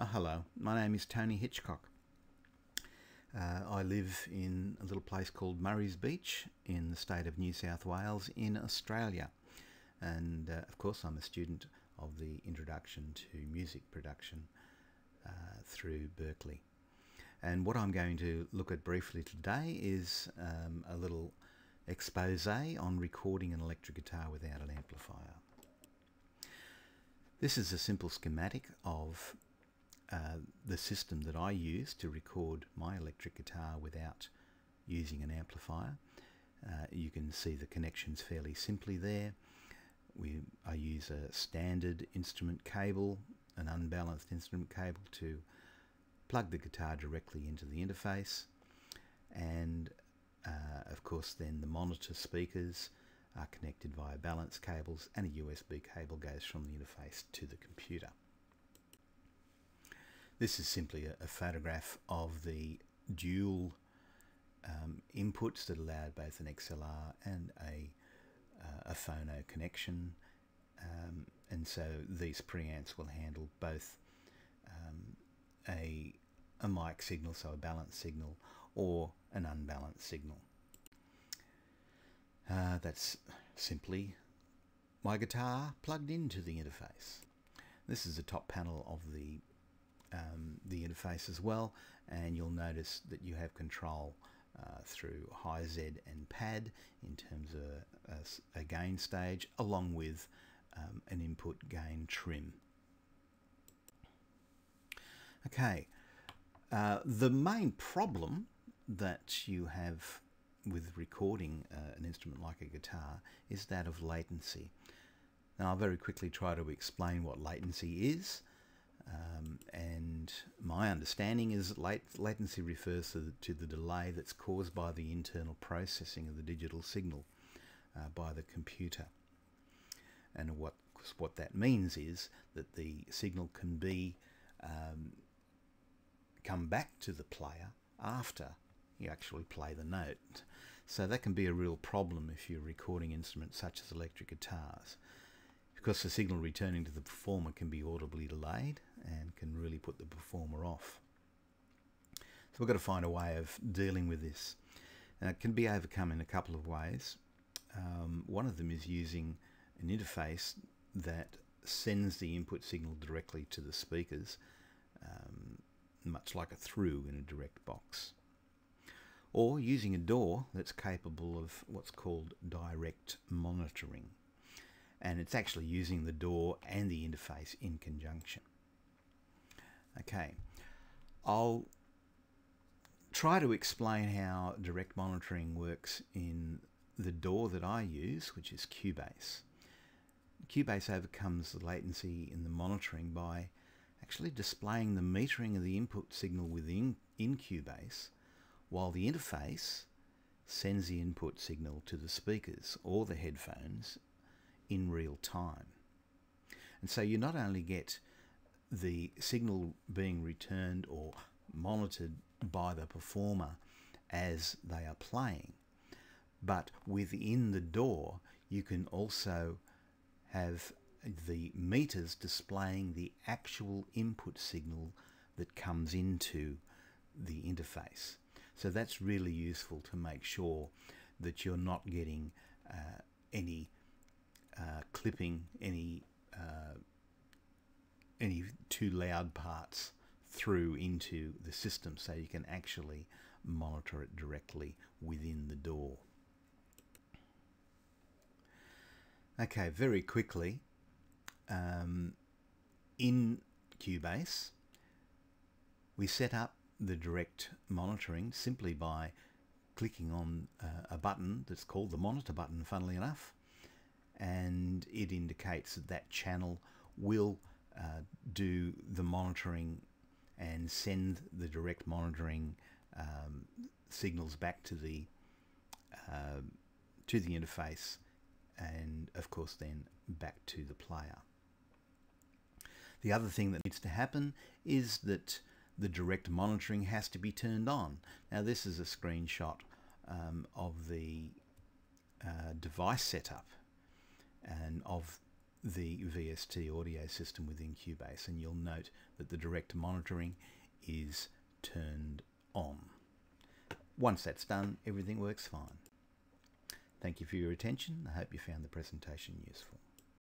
Hello, my name is Tony Hitchcock. I live in a little place called Murray's Beach in the state of New South Wales in Australia. And of course I'm a student of the Introduction to Music Production through Berkeley. And what I'm going to look at briefly today is a little expose on recording an electric guitar without an amplifier. This is a simple schematic of the system that I use to record my electric guitar without using an amplifier. You can see the connections fairly simply there. I use a standard instrument cable, an unbalanced instrument cable, to plug the guitar directly into the interface, and of course then the monitor speakers are connected via balance cables, and a USB cable goes from the interface to the computer. This is simply a photograph of the dual inputs that allowed both an XLR and a phono connection, and so these preamps will handle both a mic signal, so a balanced signal, or an unbalanced signal. That's simply my guitar plugged into the interface. This is the top panel of the interface as well, and you'll notice that you have control through high Z and pad in terms of a gain stage, along with an input gain trim. Okay, the main problem that you have with recording an instrument like a guitar is that of latency. Now I'll very quickly try to explain what latency is. And my understanding is that latency refers to the delay that's caused by the internal processing of the digital signal by the computer. And what that means is that the signal can be come back to the player after you actually play the note. So that can be a real problem if you're recording instruments such as electric guitars, because the signal returning to the performer can be audibly delayed and can really put the performer off. So we've got to find a way of dealing with this. Now, it can be overcome in a couple of ways. One of them is using an interface that sends the input signal directly to the speakers, much like a through in a direct box. Or using a DAW that's capable of what's called direct monitoring. And it's actually using the DAW and the interface in conjunction. Okay, I'll try to explain how direct monitoring works in the DAW that I use, which is Cubase. Cubase overcomes the latency in the monitoring by actually displaying the metering of the input signal within Cubase, while the interface sends the input signal to the speakers or the headphones in real time. And so you not only get the signal being returned or monitored by the performer as they are playing, but within the DAW you can also have the meters displaying the actual input signal that comes into the interface. So that's really useful to make sure that you're not getting any clipping, any too loud parts through into the system, so you can actually monitor it directly within the DAW. Okay, very quickly, in Cubase we set up the direct monitoring simply by clicking on a button that's called the monitor button, funnily enough, and it indicates that that channel will do the monitoring and send the direct monitoring signals back to the interface, and of course then back to the player. The other thing that needs to happen is that the direct monitoring has to be turned on. Now this is a screenshot of the device setup and of the VST audio system within Cubase, and you'll note that the direct monitoring is turned on. Once that's done, everything works fine. Thank you for your attention. I hope you found the presentation useful.